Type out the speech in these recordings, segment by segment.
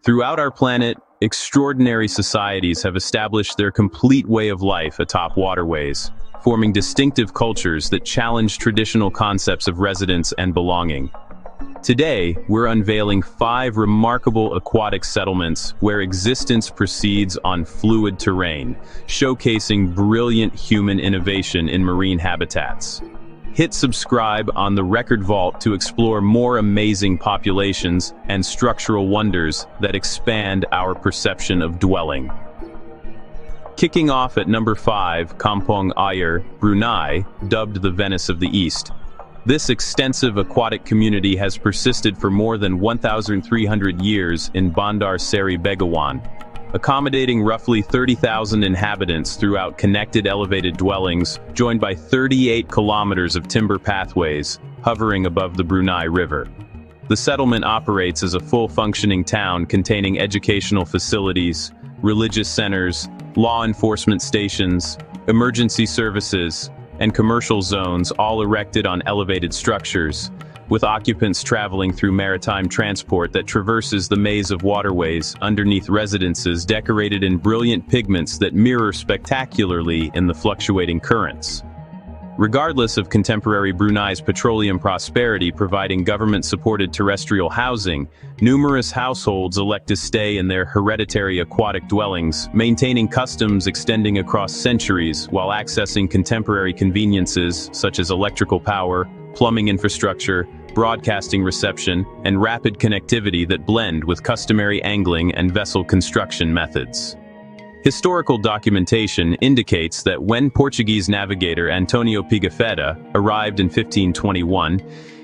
Throughout our planet, extraordinary societies have established their complete way of life atop waterways, forming distinctive cultures that challenge traditional concepts of residence and belonging. Today, we're unveiling 5 remarkable aquatic settlements where existence proceeds on fluid terrain, showcasing brilliant human innovation in marine habitats. Hit subscribe on the Record Vault to explore more amazing populations and structural wonders that expand our perception of dwelling. Kicking off at number 5, Kampong Ayer, Brunei, dubbed the Venice of the East. This extensive aquatic community has persisted for more than 1,300 years in Bandar Seri Begawan, accommodating roughly 30,000 inhabitants throughout connected elevated dwellings, joined by 38 kilometers of timber pathways, hovering above the Brunei River. The settlement operates as a full-functioning town containing educational facilities, religious centers, law enforcement stations, emergency services, and commercial zones, all erected on elevated structures, with occupants traveling through maritime transport that traverses the maze of waterways underneath residences decorated in brilliant pigments that mirror spectacularly in the fluctuating currents. Regardless of contemporary Brunei's petroleum prosperity providing government-supported terrestrial housing, numerous households elect to stay in their hereditary aquatic dwellings, maintaining customs extending across centuries while accessing contemporary conveniences such as electrical power, plumbing infrastructure, broadcasting reception, and rapid connectivity that blend with customary angling and vessel construction methods. Historical documentation indicates that when Portuguese navigator Antonio Pigafetta arrived in 1521,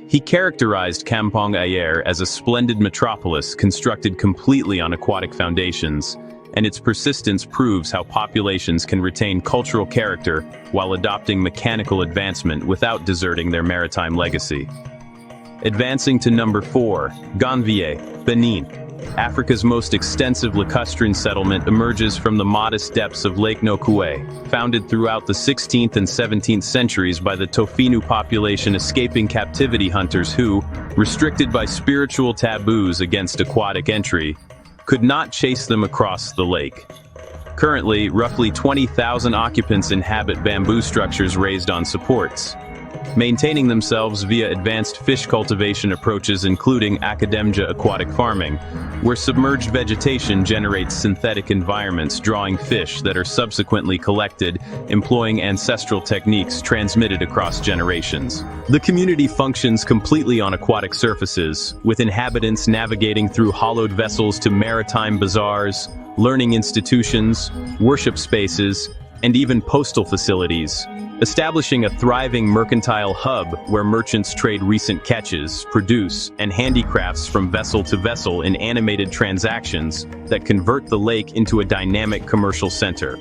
he characterized Kampong Ayer as a splendid metropolis constructed completely on aquatic foundations, and its persistence proves how populations can retain cultural character while adopting mechanical advancement without deserting their maritime legacy. Advancing to number 4, Gonvier, Benin. Africa's most extensive lacustrine settlement emerges from the modest depths of Lake Nokoué, founded throughout the 16th and 17th centuries by the Tofinu population escaping captivity hunters who, restricted by spiritual taboos against aquatic entry, could not chase them across the lake. Currently, roughly 20,000 occupants inhabit bamboo structures raised on supports, maintaining themselves via advanced fish cultivation approaches including Academia aquatic farming, where submerged vegetation generates synthetic environments drawing fish that are subsequently collected, employing ancestral techniques transmitted across generations. The community functions completely on aquatic surfaces, with inhabitants navigating through hollowed vessels to maritime bazaars, learning institutions, worship spaces, and even postal facilities, establishing a thriving mercantile hub where merchants trade recent catches, produce, and handicrafts from vessel to vessel in animated transactions that convert the lake into a dynamic commercial center.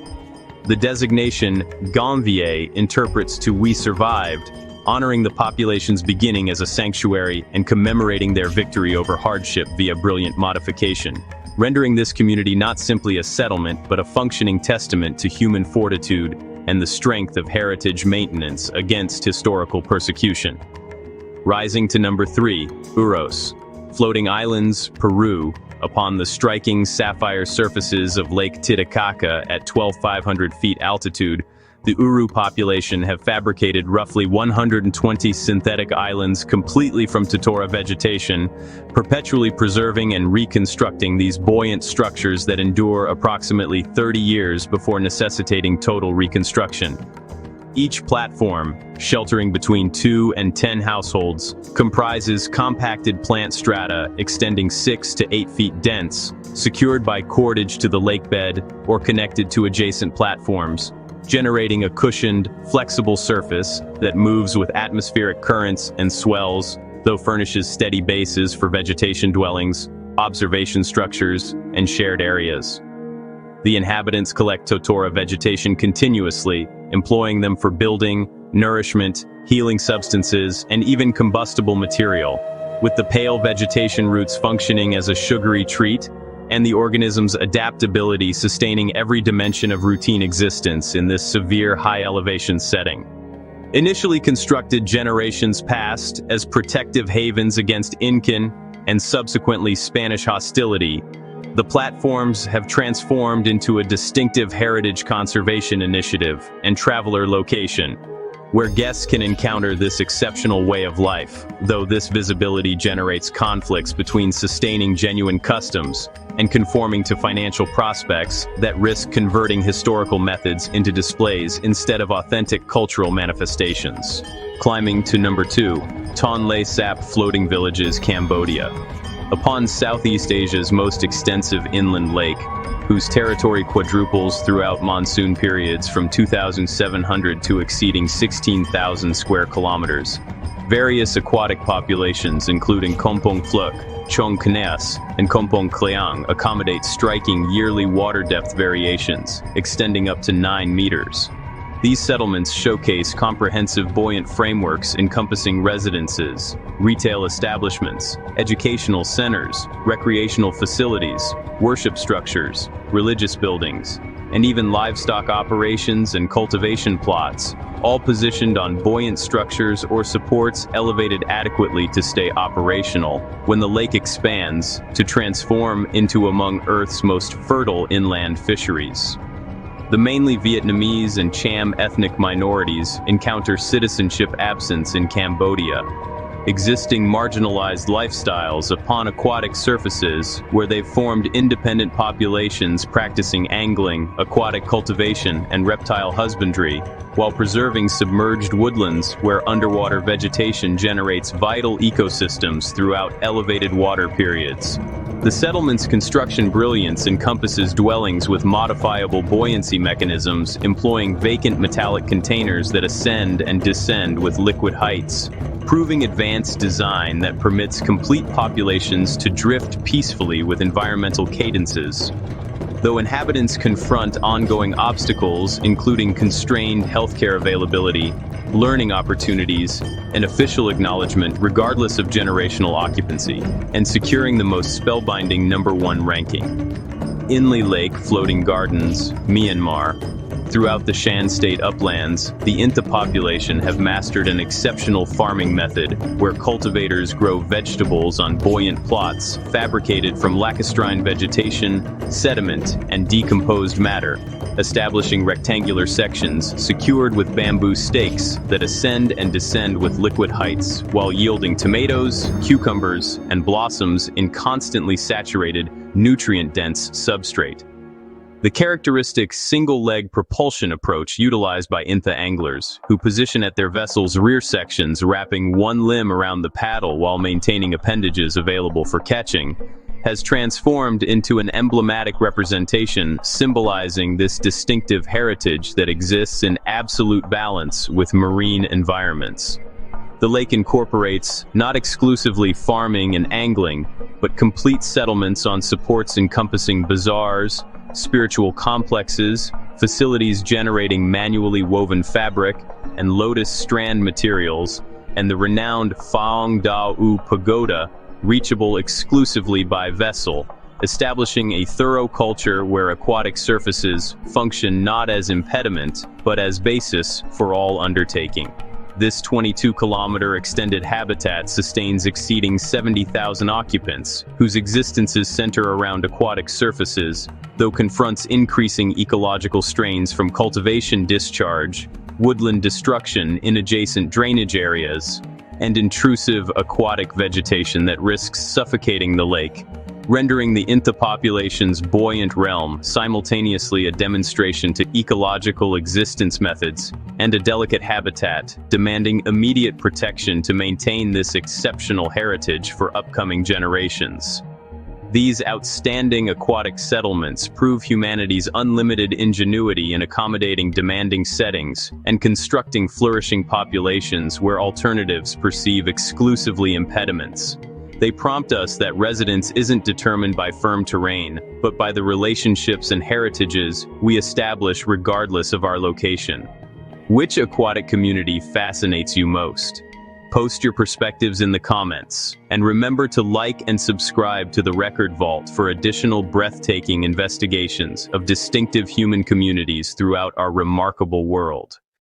The designation Gonvier interprets to "we survived," honoring the population's beginning as a sanctuary and commemorating their victory over hardship via brilliant modification, rendering this community not simply a settlement but a functioning testament to human fortitude and the strength of heritage maintenance against historical persecution. Rising to number 3, Uros, floating islands, Peru, upon the striking sapphire surfaces of Lake Titicaca at 12,500 feet altitude, the Uru population have fabricated roughly 120 synthetic islands completely from Totora vegetation, perpetually preserving and reconstructing these buoyant structures that endure approximately 30 years before necessitating total reconstruction. Each platform, sheltering between 2 and 10 households, comprises compacted plant strata extending 6 to 8 feet dense, secured by cordage to the lakebed or connected to adjacent platforms, generating a cushioned, flexible surface that moves with atmospheric currents and swells, though furnishes steady bases for vegetation dwellings, observation structures, and shared areas. The inhabitants collect Totora vegetation continuously, employing them for building, nourishment, healing substances, and even combustible material, with the pale vegetation roots functioning as a sugary treat, and the organism's adaptability sustaining every dimension of routine existence in this severe high-elevation setting. Initially constructed generations past as protective havens against Incan and subsequently Spanish hostility, The platforms have transformed into a distinctive heritage conservation initiative and traveler location, where guests can encounter this exceptional way of life, though this visibility generates conflicts between sustaining genuine customs and conforming to financial prospects that risk converting historical methods into displays instead of authentic cultural manifestations. Climbing to number 2, Tonle Sap Floating Villages, Cambodia. Upon Southeast Asia's most extensive inland lake, whose territory quadruples throughout monsoon periods from 2,700 to exceeding 16,000 square kilometers, various aquatic populations including Kompong Phluk, Chong Knes, and Kompong Kleang accommodate striking yearly water depth variations, extending up to 9 meters. These settlements showcase comprehensive buoyant frameworks encompassing residences, retail establishments, educational centers, recreational facilities, worship structures, religious buildings, and even livestock operations and cultivation plots, all positioned on buoyant structures or supports elevated adequately to stay operational when the lake expands to transform into among Earth's most fertile inland fisheries. The mainly Vietnamese and Cham ethnic minorities encounter citizenship absence in Cambodia, existing marginalized lifestyles upon aquatic surfaces where they've formed independent populations practicing angling, aquatic cultivation, and reptile husbandry, while preserving submerged woodlands where underwater vegetation generates vital ecosystems throughout elevated water periods. The settlement's construction brilliance encompasses dwellings with modifiable buoyancy mechanisms employing vacant metallic containers that ascend and descend with liquid heights, proving advanced design that permits complete populations to drift peacefully with environmental cadences. Though inhabitants confront ongoing obstacles including constrained healthcare availability, learning opportunities, and official acknowledgement regardless of generational occupancy, and securing the most spellbinding number 1 ranking. Inle Lake Floating Gardens, Myanmar. Throughout the Shan State uplands, the Intha population have mastered an exceptional farming method where cultivators grow vegetables on buoyant plots fabricated from lacustrine vegetation, sediment, and decomposed matter, establishing rectangular sections secured with bamboo stakes that ascend and descend with liquid heights while yielding tomatoes, cucumbers, and blossoms in constantly saturated, nutrient-dense substrate. The characteristic single-leg propulsion approach utilized by Intha anglers, who position at their vessel's rear sections wrapping one limb around the paddle while maintaining appendages available for catching, has transformed into an emblematic representation symbolizing this distinctive heritage that exists in absolute balance with marine environments. The lake incorporates not exclusively farming and angling, but complete settlements on supports encompassing bazaars, spiritual complexes, facilities generating manually woven fabric and lotus strand materials, and the renowned Phang Da U Pagoda, reachable exclusively by vessel, establishing a thorough culture where aquatic surfaces function not as impediment, but as basis for all undertaking. This 22-kilometer extended habitat sustains exceeding 70,000 occupants, whose existences center around aquatic surfaces, though confronts increasing ecological strains from cultivation discharge, woodland destruction in adjacent drainage areas, and intrusive aquatic vegetation that risks suffocating the lake, rendering the Intha population's buoyant realm simultaneously a demonstration to ecological existence methods and a delicate habitat, demanding immediate protection to maintain this exceptional heritage for upcoming generations. These outstanding aquatic settlements prove humanity's unlimited ingenuity in accommodating demanding settings and constructing flourishing populations where alternatives perceive exclusively impediments. They prompt us that residence isn't determined by firm terrain, but by the relationships and heritages we establish regardless of our location. Which aquatic community fascinates you most? Post your perspectives in the comments, and remember to like and subscribe to the Record Vault for additional breathtaking investigations of distinctive human communities throughout our remarkable world.